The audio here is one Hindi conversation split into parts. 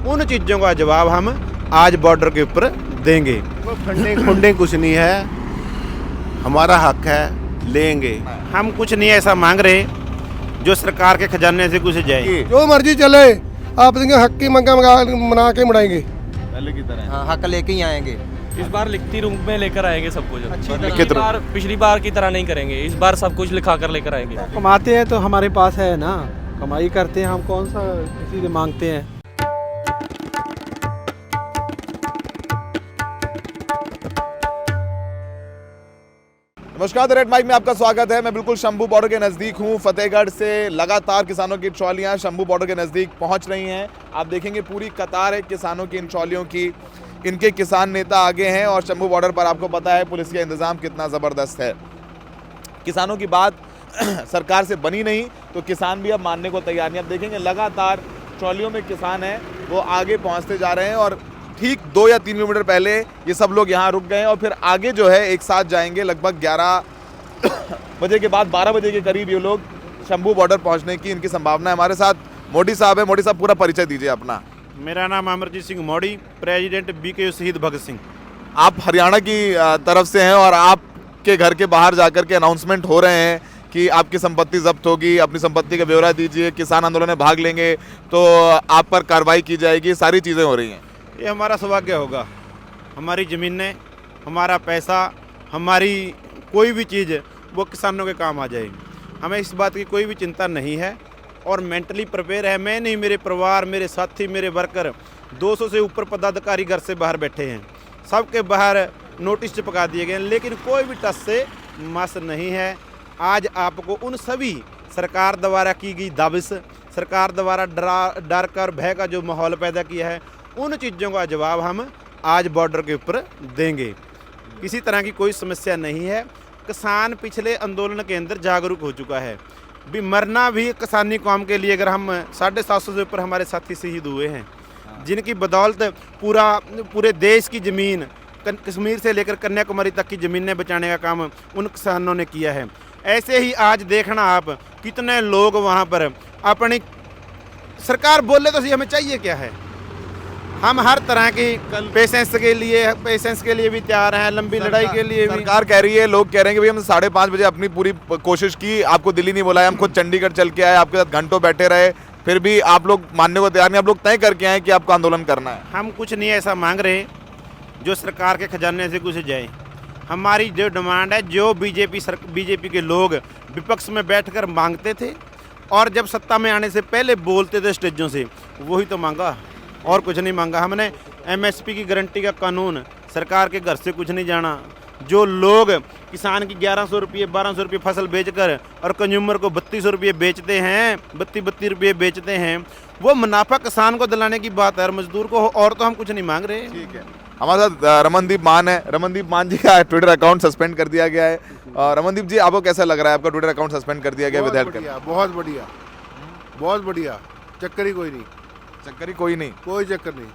उन चीज़ों का जवाब हम आज बॉर्डर के ऊपर देंगे। वो फंडिंग कुछ नहीं है, हमारा हक है, लेंगे। हम कुछ नहीं ऐसा मांग रहे जो सरकार के खजाने से कुछ जाए। जो मर्जी चले, आप देंगे हक की मंगा मना के मनाएंगे। पहले की तरह हाँ, हक लेके ही आएंगे। इस बार लिखती रूप में लेकर आएंगे सब कुछ। पिछली पिछली बार की तरह नहीं करेंगे, इस बार सब कुछ लिखा कर लेकर आएंगे। कमाते हैं तो हमारे पास है ना, कमाई करते हैं, हम कौन सा किसी से मांगते हैं। नमस्कार, द रेड माइक में आपका स्वागत है। मैं बिल्कुल शंभू बॉर्डर के नज़दीक हूँ। फतेहगढ़ से लगातार किसानों की ट्रॉलियाँ शंभू बॉर्डर के नज़दीक पहुँच रही हैं। आप देखेंगे पूरी कतार है किसानों की इन ट्रॉलियों की। इनके किसान नेता आगे हैं और शंभू बॉर्डर पर आपको पता है पुलिस का इंतज़ाम कितना ज़बरदस्त है। किसानों की बात सरकार से बनी नहीं तो किसान भी अब मानने को तैयार नहीं। अब देखेंगे लगातार ट्रॉलियों में किसान हैं, वो आगे पहुँचते जा रहे हैं और ठीक 2 या 3 किलोमीटर पहले ये सब लोग यहाँ रुक गए हैं और फिर आगे जो है एक साथ जाएंगे। लगभग 11 बजे के बाद 12 बजे के करीब ये लोग शंभू बॉर्डर पहुँचने की इनकी संभावना है। हमारे साथ मोदी साहब है। मोदी साहब, पूरा परिचय दीजिए अपना। मेरा नाम अमरजीत सिंह मोदी, प्रेसिडेंट BKU शहीद भगत सिंह। आप हरियाणा की तरफ से हैं और आपके घर के बाहर जाकर के अनाउंसमेंट हो रहे हैं कि आपकी संपत्ति जब्त होगी, अपनी संपत्ति का ब्यौरा दीजिए, किसान आंदोलन में भाग लेंगे तो आप पर कार्रवाई की जाएगी, सारी चीज़ें हो रही हैं। ये हमारा सौभाग्य होगा। हमारी ज़मीनें, हमारा पैसा, हमारी कोई भी चीज़ वो किसानों के काम आ जाएगी। हमें इस बात की कोई भी चिंता नहीं है और मेंटली प्रिपेयर है। मैं नहीं, मेरे परिवार, मेरे साथी, मेरे वर्कर, 200 से ऊपर पदाधिकारी घर से बाहर बैठे हैं। सबके बाहर नोटिस चिपका दिए गए हैं, लेकिन कोई भी टस से मस नहीं है। आज आपको उन सभी सरकार द्वारा की गई दाविश, सरकार द्वारा डर कर भय का जो माहौल पैदा किया है, उन चीज़ों का जवाब हम आज बॉर्डर के ऊपर देंगे। किसी तरह की कोई समस्या नहीं है। किसान पिछले आंदोलन के अंदर जागरूक हो चुका है। भी मरना भी किसानी काम के लिए। अगर हम 750 से ऊपर हमारे साथी शहीद हुए हैं, जिनकी बदौलत पूरे देश की ज़मीन, कश्मीर से लेकर कन्याकुमारी तक की ज़मीनें बचाने का काम उन किसानों ने किया है। ऐसे ही आज देखना आप कितने लोग वहाँ पर अपनी सरकार बोले तो सही, हमें चाहिए क्या है। हम हर तरह की पेशेंस के लिए भी तैयार हैं, लंबी लड़ाई के लिए भी। सरकार कह रही है, लोग कह रहे हैं कि भाई हम 5:30 बजे अपनी पूरी कोशिश की, आपको दिल्ली नहीं बुलाया, हम खुद चंडीगढ़ चल के आए, आपके साथ घंटों बैठे रहे, फिर भी आप लोग मानने को तैयार नहीं। आप लोग तय करके आए कि आपको आंदोलन करना है। हम कुछ नहीं ऐसा मांग रहे जो सरकार के खजाने से कुछ जाए। हमारी जो डिमांड है, जो बीजेपी के लोग विपक्ष में बैठकर मांगते थे और जब सत्ता में आने से पहले बोलते थे स्टेजों से, वही तो मांगा और कुछ नहीं मांगा। हमने MSP की गारंटी का कानून, सरकार के घर से कुछ नहीं जाना। जो लोग किसान की 1100 रुपये 1200 रुपये फसल बेचकर और कंज्यूमर को 3200 रुपये बेचते हैं, 32 रुपये बेचते हैं, वो मुनाफा किसान को दिलाने की बात है और मजदूर को, और तो हम कुछ नहीं मांग रहे। ठीक है, हमारे साथ रमनदीप मान है। रमनदीप मान जी का ट्विटर अकाउंट सस्पेंड कर दिया गया है। रमनदीप जी, आपको कैसा लग रहा है? आपका ट्विटर अकाउंट सस्पेंड कर दिया गया विधायक? बहुत बढ़िया, बहुत बढ़िया। चक्कर ही कोई नहीं, चक्कर ही कोई नहीं, कोई चक्कर नहीं।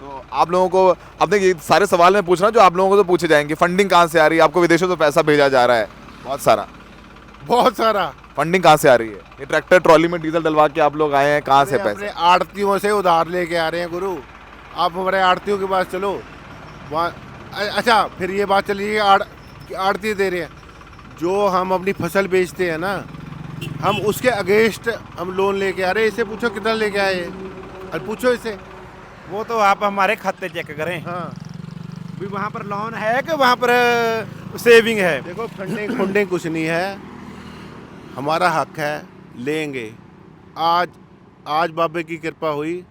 तो आप लोगों को अब देखिए, सारे सवाल मैं पूछ रहा हूँ जो आप लोगों को तो पूछे जाएंगे। फंडिंग कहाँ से आ रही है? आपको विदेशों से पैसा भेजा जा रहा है बहुत सारा। फंडिंग कहाँ से आ रही है? ये ट्रैक्टर ट्रॉली में डीजल डलवा के आप लोग आए हैं, कहाँ से पैसे? अपने आड़तियों से उधार लेके आ रहे हैं गुरु। आप हमारे आड़तियों के पास चलो, वहाँ अच्छा फिर ये बात चलिए आड़ती दे रहे हैं। जो हम अपनी फसल बेचते हैं ना, हम उसके अगेंस्ट हम लोन लेके आ रहे हैं। इससे पूछो कितना लेके आए, और पूछो इससे। वो तो आप हमारे खाते चेक करें। हाँ, भी वहाँ पर लोन है कि वहाँ पर सेविंग है। देखो फंडिंग कुछ नहीं है, हमारा हक है, लेंगे। आज बाबे की कृपा हुई,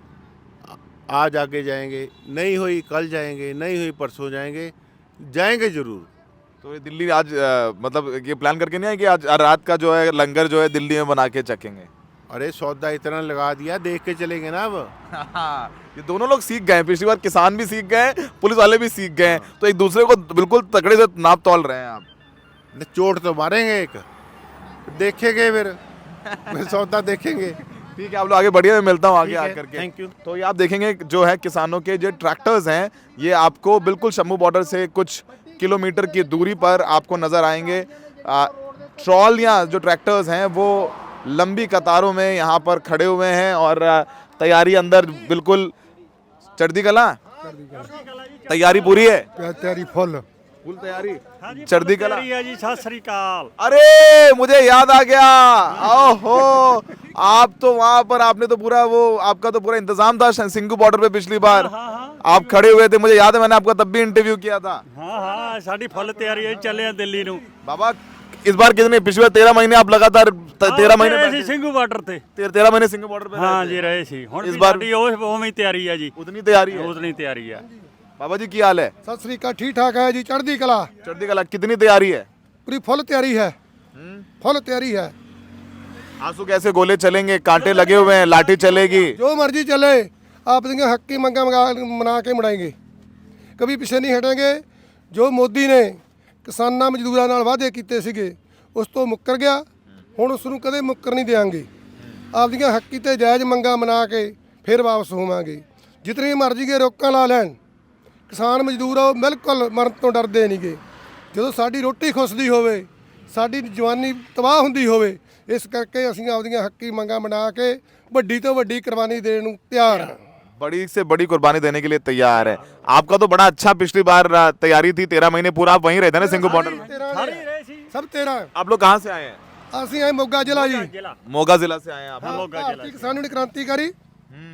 आज आगे जाएंगे, नहीं हुई कल जाएंगे, नहीं हुई परसों जाएंगे जरूर। तो ये दिल्ली आज मतलब ये प्लान करके नहीं आए कि आज रात का जो है लंगर जो है दिल्ली में बना के चखेंगे? अरे सौदा इतना लगा दिया, देख के चलेंगे ना अब। ये दोनों लोग सीख गए। पिछली बार किसान भी सीख गए, पुलिस वाले भी सीख गए, तो एक दूसरे को बिल्कुल तगड़े से नाप तोल रहे हैं आप। चोट तो मारेंगे एक, देखेंगे फिर सौदा देखेंगे। ठीक है, आप लोग आगे बढ़िए, मैं मिलता हूँ आगे आकर के। Thank you. तो ये आप देखेंगे जो है किसानों के जो ट्रैक्टर्स हैं, ये आपको बिल्कुल शंभू बॉर्डर से कुछ किलोमीटर की दूरी पर आपको नज़र आएंगे। ट्रॉल या जो ट्रैक्टर्स हैं वो लंबी कतारों में यहाँ पर खड़े हुए हैं और तैयारी अंदर बिल्कुल चढ़ती कला तैयारी पूरी है? तैयारी फुल फुल तैयारी चढ़ती कला। जी सत श्री अकाल। अरे मुझे याद आ गया, ओहो आप तो वहां पर आपने तो पूरा वो आपका तो पूरा इंतजाम था सिंघू बॉर्डर पे पिछली बार आप खड़े हुए थे, मुझे याद है मैंने आपका तब भी इंटरव्यू किया था। हाँ साड़ी फुल तैयारी है, चले हैं दिल्ली नू। बाबा इस बार कितने पिछले 13 महीने आप लगातार 13 महीने ਅਸੀਂ ਸਿੰਘੂ ਬਾਰਡਰ ਤੇ 13 महीने सिंघू बॉर्डर पे ਹਾਂ रहे ਜੀ थे। ਰਹੇ ਸੀ। ਹੁਣ इस ਇਸ बार- ਵਾਰ ਉਵੇਂ ਹੀ ਤਿਆਰੀ ਹੈ ਜੀ, उतनी तैयारी है? ਉਤਨੀ ਤਿਆਰੀ ਆ। बाबा जी की हाल है? सत श्री अकाल, ठीक ठाक है जी, चढ़ती कला, चढ़ती कला कितनी तैयारी है? पूरी फुल तैयारी है, फुल तैयारी है। आंसू कैसे गोले चलेंगे, कांटे लगे हुए हैं, लाठी चलेगी? जो मर्जी चले, आप देंगे हक की मंगा मना के मुड़ाएंगे, कभी पीछे नहीं हटेंगे। जो मोदी ने किसानां मजदूरां नाल वादे कीते सीगे उस तो मुक्कर गया, हुण उस नूं कदे मुक्कर नहीं देंगे। आपदियां हक्की ते जायज़ मंगा मना के फिर वापस होवांगे। जितनी मर्जी के रोकां ला लैण, किसान मजदूर आ बिल्कुल मरण तो डरदे नहीं गे। ਜਦੋਂ ਸਾਡੀ ਰੋਟੀ ਖੁੱਸਦੀ ਹੋਵੇ, ਸਾਡੀ ਜਵਾਨੀ ਤਬਾਹ ਹੁੰਦੀ ਹੋਵੇ, ਇਸ ਕਰਕੇ ਅਸੀਂ ਆਪਦੀਆਂ ਹੱਕੀ ਮੰਗਾਂ ਬਣਾ ਕੇ ਵੱਡੀ ਤੋਂ ਵੱਡੀ ਕੁਰਬਾਨੀ ਦੇਣ ਨੂੰ ਤਿਆਰ ਹਾਂ। बड़ी से बड़ी कुर्बानी देने के लिए तैयार है। आपका तो बड़ा अच्छा पिछली बार तैयारी थी, 13 महीने पूरा आप वहीं रहते ना सिंघू बॉर्डर में। ਸਾਰੀ ਰਹੇ ਸੀ। ਸਭ 13 आप लोग कहाँ से आए हैं? ਅਸੀਂ ਆਏ ਮੋਗਾ ਜ਼ਿਲ੍ਹਾ ਜੀ। ਜ਼ਿਲ੍ਹਾ मोगा जिला से आए हैं आप? ਭਾਰਤੀ ਕਿਸਾਨ ਯੂਨੀਅਨ क्रांतिकारी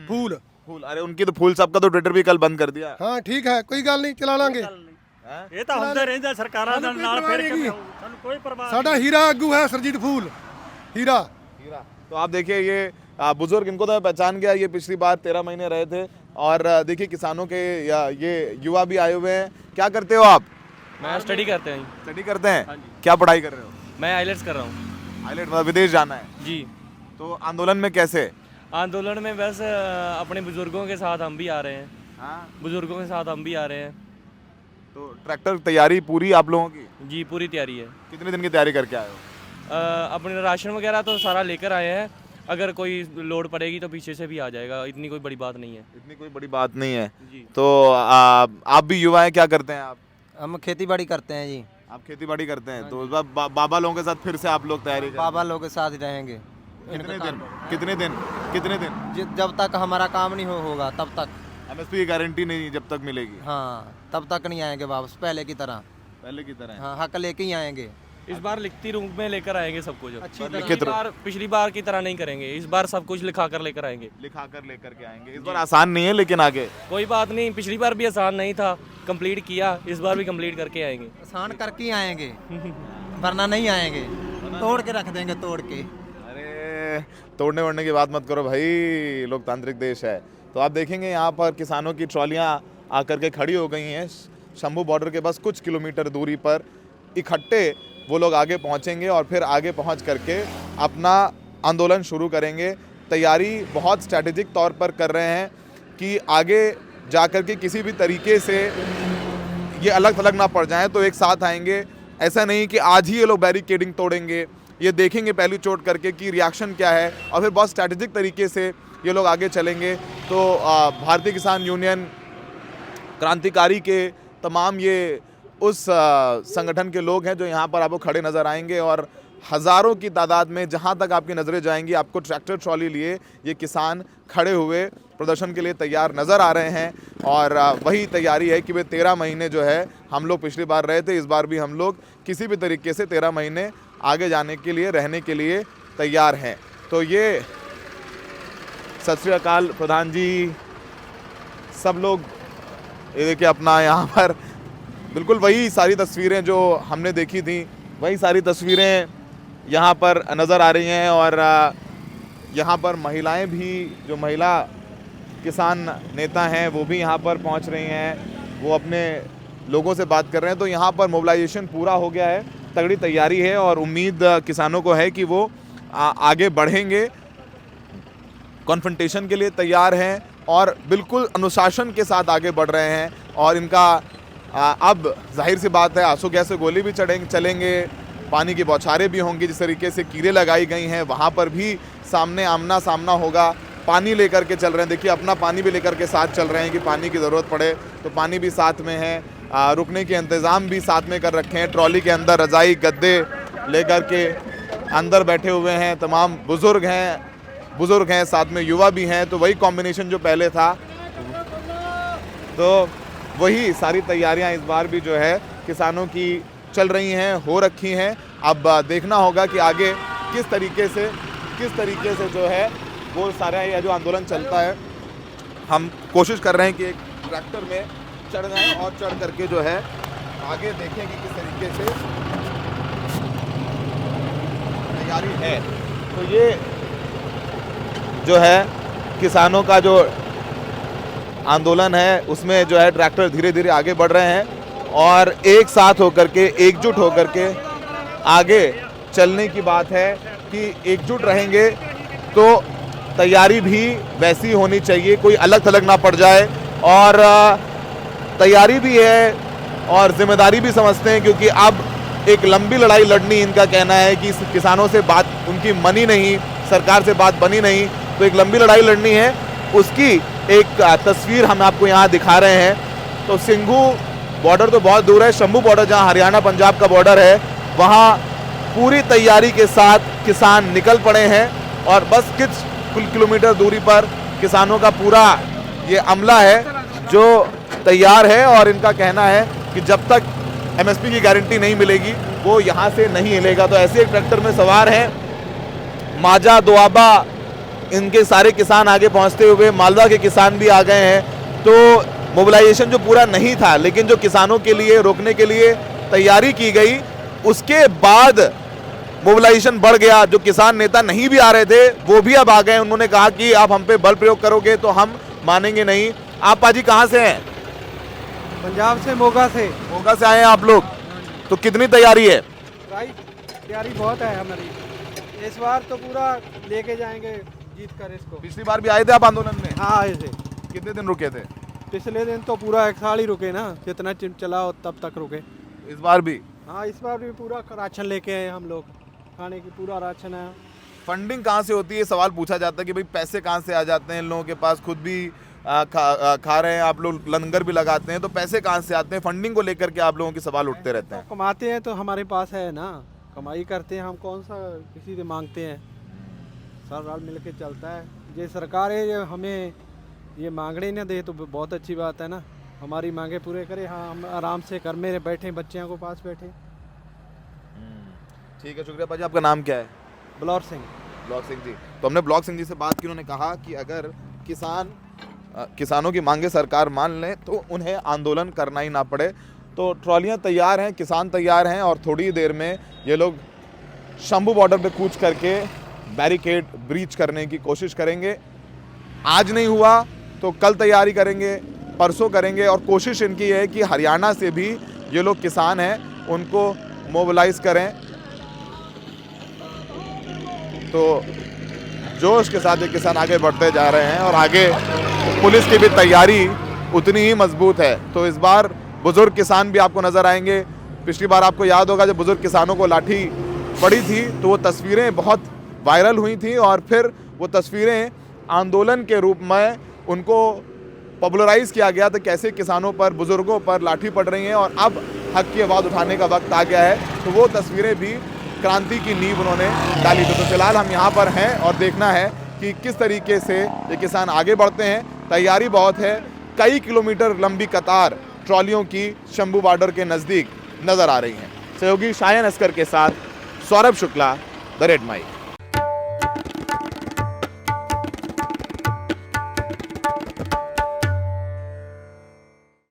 फूल। फूल, अरे उनकी तो फूल साहब का तो ट्विटर भी कल बंद कर दिया। हाँ ठीक है, कोई ਗੱਲ ਨਹੀਂ, ਚਲਾ ਲਾਂਗੇ। ਇਹ ਤਾਂ ਹੁੰਦਾ ਰਹਿੰਦਾ ਸਰਕਾਰਾਂ ਦੇ ਨਾਲ, ਫਿਰ ਕਿਵੇਂ ਹੋਊ? ਸਾਨੂੰ ਕੋਈ ਪਰਵਾਹ ਸਾਡਾ ਹੀਰਾ ਆਗੂ है सरजीत फूल, हीरा। तो आप देखिए ये बुजुर्ग, इनको तो मैं पहचान गया, ये पिछली बार 13 महीने रहे थे। और देखिए किसानों के ये युवा भी आए हुए हैं। क्या करते हो आप? मैं स्टडी करते हैं। स्टडी करते हैं? क्या पढ़ाई कर रहे हो? मैं आइलेट्स कर रहा हूँ आइलेट मतलब विदेश जाना है? जी। तो आंदोलन में कैसे? आंदोलन में बस अपने बुजुर्गों के साथ हम भी आ रहे हैं, हाँ? बुजुर्गों के साथ हम भी आ रहे हैं। तो ट्रैक्टर तैयारी पूरी आप लोगों की? जी पूरी तैयारी है। कितने दिन की तैयारी करके आए हो? अपने राशन वगैरह तो सारा लेकर आए हैं, अगर कोई लोड पड़ेगी तो पीछे से भी आ जाएगा, इतनी कोई बड़ी बात नहीं है। इतनी कोई बड़ी बात नहीं है। जी। तो आप भी युवा हैं, क्या करते हैं आप? हम खेती बाड़ी करते हैं जी। आप खेती बाड़ी करते हैं, तो इस बार बाबा लोगों के साथ फिर से आप लोग तैयारी कर बाबा लोगों के साथ ही रहेंगे। कितने दिन कितने दिन कितने दिन? जब तक हमारा काम नहीं होगा तब तक। एमएसपी की गारंटी नहीं जब तक मिलेगी? हाँ, तब तक नहीं आएंगे वापस पहले की तरह। पहले की तरह? हाँ, हक लेके ही आएंगे। इस बार लिखती रूप में लेकर आएंगे सब कुछ। लिखित रूप। पिछली बार की तरह नहीं करेंगे, इस बार सब कुछ लिखा कर लेकर आएंगे। लिखा कर लेकर के आएंगे। इस बार आसान नहीं है लेकिन आगे कोई बात नहीं, पिछली बार भी आसान नहीं था, कंप्लीट किया, इस बार भी कंप्लीट करके आएंगे। आसान करके ही आएंगे वरना नहीं आएंगे, तोड़ के रख देंगे, तोड़ के। अरे तोड़ने वोड़ने की बात मत करो भाई, लोकतांत्रिक देश है। तो आप देखेंगे यहाँ पर किसानों की ट्रॉलियाँ आकर के खड़ी हो गई हैं शंभू बॉर्डर के बस कुछ किलोमीटर दूरी पर। इकट्ठे वो लोग आगे पहुँचेंगे और फिर आगे पहुँच करके अपना आंदोलन शुरू करेंगे। तैयारी बहुत स्ट्रैटेजिक तौर पर कर रहे हैं कि आगे जा कर के किसी भी तरीके से ये अलग थलग ना पड़ जाएं, तो एक साथ आएंगे। ऐसा नहीं कि आज ही ये लोग बैरिकेडिंग तोड़ेंगे, ये देखेंगे पहली चोट करके कि रिएक्शन क्या है और फिर बहुत स्ट्रैटेजिक तरीके से ये लोग आगे चलेंगे। तो भारतीय किसान यूनियन क्रांतिकारी के तमाम ये उस संगठन के लोग हैं जो यहाँ पर आपको खड़े नज़र आएंगे और हज़ारों की तादाद में जहाँ तक आपकी नज़रें जाएंगी आपको ट्रैक्टर ट्रॉली लिए ये किसान खड़े हुए प्रदर्शन के लिए तैयार नज़र आ रहे हैं। और वही तैयारी है कि वे 13 महीने जो है हम लोग पिछली बार रहे थे, इस बार भी हम लोग किसी भी तरीके से 13 महीने आगे जाने के लिए रहने के लिए तैयार हैं। तो ये सत श्री अकाल प्रधान जी, सब लोग ये देखिए अपना यहाँ पर बिल्कुल वही सारी तस्वीरें जो हमने देखी थी, वही सारी तस्वीरें यहाँ पर नज़र आ रही हैं। और यहाँ पर महिलाएं भी, जो महिला किसान नेता हैं वो भी यहाँ पर पहुँच रही हैं, वो अपने लोगों से बात कर रहे हैं। तो यहाँ पर मोबिलाइजेशन पूरा हो गया है, तगड़ी तैयारी है और उम्मीद किसानों को है कि वो आगे बढ़ेंगे, कॉन्फ्रंटेशन के लिए तैयार हैं और बिल्कुल अनुशासन के साथ आगे बढ़ रहे हैं। और इनका अब जाहिर सी बात है आंसू गैस से गोली भी चलेंगे, पानी की बौछारें भी होंगी, जिस तरीके से कीरें लगाई गई हैं वहाँ पर भी सामने आमना सामना होगा। पानी लेकर के चल रहे हैं, देखिए अपना पानी भी लेकर के साथ चल रहे हैं कि पानी की ज़रूरत पड़े तो पानी भी साथ में है। रुकने के इंतज़ाम भी साथ में कर रखे हैं। ट्रॉली के अंदर रज़ाई गद्दे लेकर के अंदर बैठे हुए हैं, तमाम बुज़ुर्ग हैं, साथ में युवा भी हैं। तो वही कॉम्बिनेशन जो पहले था तो वही सारी तैयारियां इस बार भी जो है किसानों की चल रही हैं, हो रखी हैं। अब देखना होगा कि आगे किस तरीके से जो है वो सारा यह जो आंदोलन चलता है। हम कोशिश कर रहे हैं कि एक ट्रैक्टर में चढ़ जाएं और चढ़ करके जो है आगे देखें कि किस तरीके से तैयारी है। तो ये जो है किसानों का जो आंदोलन है उसमें जो है ट्रैक्टर धीरे धीरे आगे बढ़ रहे हैं और एक साथ होकर के, एकजुट होकर के आगे चलने की बात है कि एकजुट रहेंगे तो तैयारी भी वैसी होनी चाहिए, कोई अलग थलग ना पड़ जाए। और तैयारी भी है और जिम्मेदारी भी समझते हैं, क्योंकि अब एक लंबी लड़ाई लड़नी, इनका कहना है कि किसानों से बात उनकी बनी नहीं, सरकार से बात बनी नहीं, तो एक लंबी लड़ाई लड़नी है। उसकी एक तस्वीर हम आपको यहाँ दिखा रहे हैं। तो सिंघू बॉर्डर तो बहुत दूर है, शंभू बॉर्डर जहाँ हरियाणा पंजाब का बॉर्डर है, वहाँ पूरी तैयारी के साथ किसान निकल पड़े हैं और बस कुछ किलोमीटर दूरी पर किसानों का पूरा ये अमला है जो तैयार है। और इनका कहना है कि जब तक एमएसपी की गारंटी नहीं मिलेगी वो यहाँ से नहीं हिलेगा। तो ऐसे एक ट्रैक्टर में सवार हैं माजा, दोआबा, इनके सारे किसान आगे पहुँचते हुए, मालवा के किसान भी आ गए हैं। तो मोबिलाइजेशन जो पूरा नहीं था, लेकिन जो किसानों के लिए रोकने के लिए तैयारी की गई, उसके बाद मोबिलाइजेशन बढ़ गया। जो किसान नेता नहीं भी आ रहे थे वो भी अब आ गए। उन्होंने कहा कि आप हम पे बल प्रयोग करोगे तो हम मानेंगे नहीं। आप पाजी कहाँ से हैं? पंजाब से, मोगा से। मोगा से आए हैं आप लोग, तो कितनी तैयारी है? तैयारी बहुत है हमारी, इस बार तो पूरा लेके जाएंगे जीत कर इसको। पिछली बार भी आए थे आप आंदोलन में? हाँ आए थे। कितने दिन रुके थे? पिछले दिन तो पूरा 1 साल ही रुके ना, जितना चला तब तक रुके। इस बार भी? हाँ इस बार भी पूरा राशन लेके आए हम लोग, खाने की पूरा राशन है। फंडिंग कहाँ से होती है, सवाल पूछा जाता है कि भाई पैसे कहाँ से आ जाते हैं, इन लोगों के पास खुद भी खा रहे हैं, आप लोग लंगर भी लगाते हैं, तो पैसे कहाँ से आते हैं? फंडिंग को लेकर के आप लोगों के सवाल उठते रहते हैं। तो कमाते हैं तो हमारे पास है ना, कमाई करते हैं हम, कौन सा किसी से मांगते हैं। सब राल मिल के चलता है। ये सरकार है, ये हमें ये मांगने ना दे तो बहुत अच्छी बात है ना, हमारी मांगे पूरे करे। हाँ हम आराम से घर में बैठे, बच्चियों को पास बैठे। ठीक है, शुक्रिया भाजी। आपका नाम क्या है? बलौर सिंह। ब्लॉक सिंह जी। तो हमने ब्लॉक सिंह जी से बात की, उन्होंने कहा कि अगर किसानों की मांगे सरकार मान लें तो उन्हें आंदोलन करना ही ना पड़े। तो ट्रॉलियां तैयार हैं, किसान तैयार हैं और थोड़ी देर में ये लोग शंभू बॉर्डर पे कूच करके बैरिकेड ब्रीच करने की कोशिश करेंगे। आज नहीं हुआ तो कल तैयारी करेंगे, परसों करेंगे। और कोशिश इनकी है कि हरियाणा से भी ये लोग किसान हैं उनको मोबिलाइज करें। तो जोश के साथ ये किसान आगे बढ़ते जा रहे हैं और आगे पुलिस की भी तैयारी उतनी ही मजबूत है। तो इस बार बुजुर्ग किसान भी आपको नजर आएंगे। पिछली बार आपको याद होगा जब बुजुर्ग किसानों को लाठी पड़ी थी तो वो तस्वीरें बहुत वायरल हुई थी और फिर वो तस्वीरें आंदोलन के रूप में उनको पॉपुलराइज किया गया था, कैसे किसानों पर, बुजुर्गों पर लाठी पड़ रही हैं और अब हक की आवाज़ उठाने का वक्त आ गया है। तो वो तस्वीरें भी क्रांति की नींव उन्होंने डाली थी। तो फिलहाल हम यहाँ पर हैं और देखना है कि किस तरीके से ये किसान आगे बढ़ते हैं। तैयारी बहुत है, कई किलोमीटर लंबी कतार ट्रॉलियों की शंभू बॉर्डर के नज़दीक नज़र आ रही हैं। सहयोगी शायन अस्कर के साथ Saurabh Shukla, the red mic.